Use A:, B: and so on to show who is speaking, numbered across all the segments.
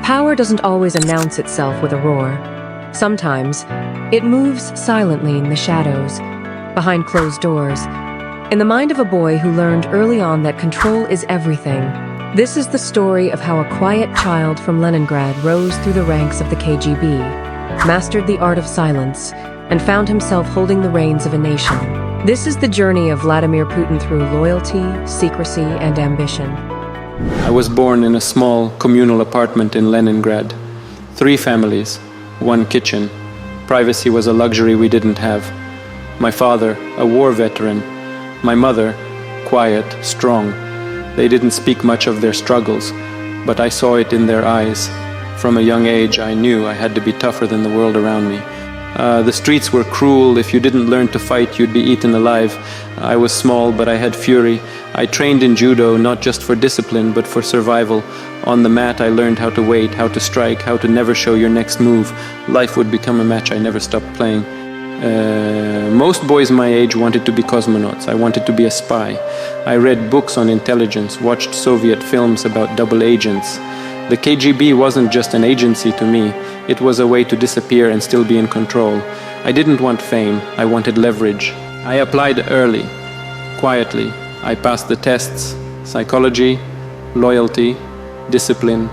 A: Power doesn't always announce itself with a roar. Sometimes, it moves silently in the shadows, behind closed doors, in the mind of a boy who learned early on that control is everything. This is the story of how a quiet child from Leningrad rose through the ranks of the KGB, mastered the art of silence, and found himself holding the reins of a nation. This is the journey of Vladimir Putin through loyalty, secrecy, and ambition.
B: I was born in a small communal apartment in Leningrad. 3 families, 1 kitchen. Privacy was a luxury we didn't have. My father, a war veteran. My mother, quiet, strong. They didn't speak much of their struggles, but I saw it in their eyes. From a young age, I knew I had to be tougher than the world around me. The streets were cruel. If you didn't learn to fight, you'd be eaten alive. I was small, but I had fury. I trained in judo, not just for discipline, but for survival. On the mat, I learned how to wait, how to strike, how to never show your next move. Life would become a match I never stopped playing. Most boys my age wanted to be cosmonauts. I wanted to be a spy. I read books on intelligence, watched Soviet films about double agents. The KGB wasn't just an agency to me. It was a way to disappear and still be in control. I didn't want fame. I wanted leverage. I applied early, quietly. I passed the tests: psychology, loyalty, discipline.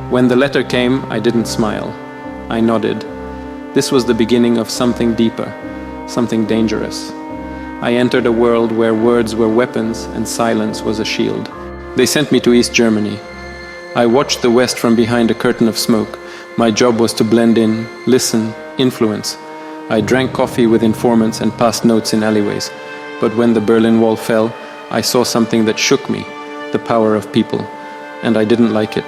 B: When the letter came, I didn't smile. I nodded. This was the beginning of something deeper, something dangerous. I entered a world where words were weapons and silence was a shield. They sent me to East Germany. I watched the West from behind a curtain of smoke. My job was to blend in, listen, influence. I drank coffee with informants and passed notes in alleyways. But when the Berlin Wall fell, I saw something that shook me, the power of people. And I didn't like it.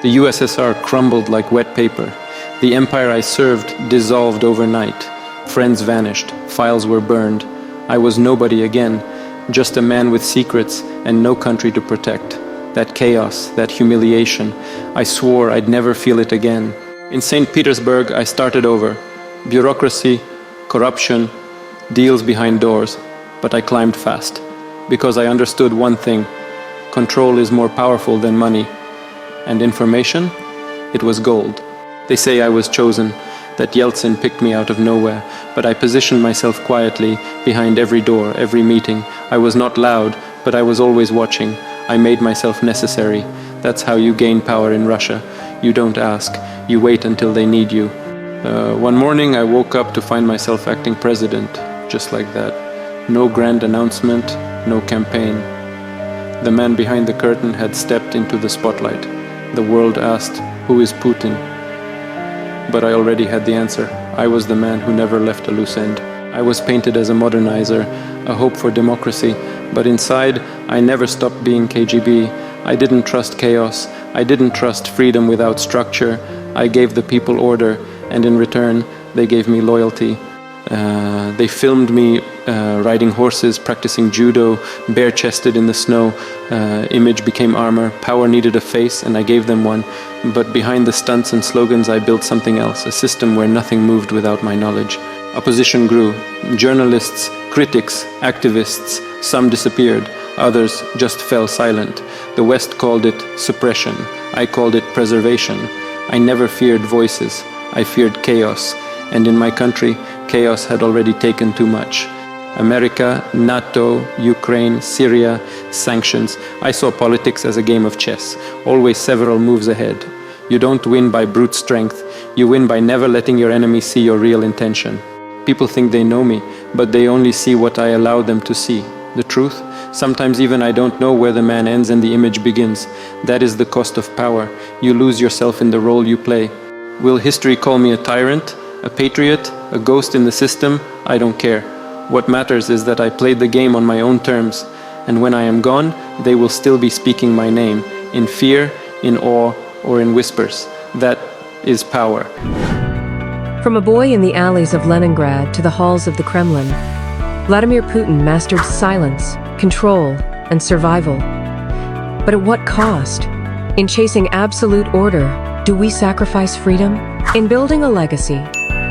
B: The USSR crumbled like wet paper. The empire I served dissolved overnight. Friends vanished, files were burned. I was nobody again, just a man with secrets and no country to protect. That chaos, that humiliation, I swore I'd never feel it again. In St. Petersburg, I started over. Bureaucracy, corruption, deals behind doors. But I climbed fast, because I understood one thing: control is more powerful than money. And information? It was gold. They say I was chosen, that Yeltsin picked me out of nowhere, but I positioned myself quietly behind every door, every meeting. I was not loud, but I was always watching. I made myself necessary. That's how you gain power in Russia. You don't ask, you wait until they need you. One morning I woke up to find myself acting president, just like that. No grand announcement, no campaign. The man behind the curtain had stepped into the spotlight. The world asked, "Who is Putin?" But I already had the answer. I was the man who never left a loose end. I was painted as a modernizer, a hope for democracy, but inside, I never stopped being KGB. I didn't trust chaos. I didn't trust freedom without structure. I gave the people order, and in return, they gave me loyalty. They filmed me riding horses, practicing judo, bare-chested in the snow. Image became armor, power needed a face, and I gave them one. But behind the stunts and slogans I built something else, a system where nothing moved without my knowledge. Opposition grew. Journalists, critics, activists, some disappeared, others just fell silent. The West called it suppression. I called it preservation. I never feared voices. I feared chaos. And in my country, chaos had already taken too much. America, NATO, Ukraine, Syria, sanctions. I saw politics as a game of chess, always several moves ahead. You don't win by brute strength. You win by never letting your enemy see your real intention. People think they know me, but they only see what I allow them to see. The truth? Sometimes even I don't know where the man ends and the image begins. That is the cost of power. You lose yourself in the role you play. Will history call me a tyrant, a patriot, a ghost in the system? I don't care. What matters is that I played the game on my own terms. And when I am gone, they will still be speaking my name, in fear, in awe, or in whispers. That is power.
A: From a boy in the alleys of Leningrad to the halls of the Kremlin, Vladimir Putin mastered silence, control, and survival. But at what cost? In chasing absolute order, do we sacrifice freedom? In building a legacy,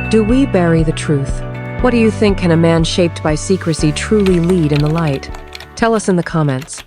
A: do we bury the truth? What do you think? Can a man shaped by secrecy truly lead in the light? Tell us in the comments.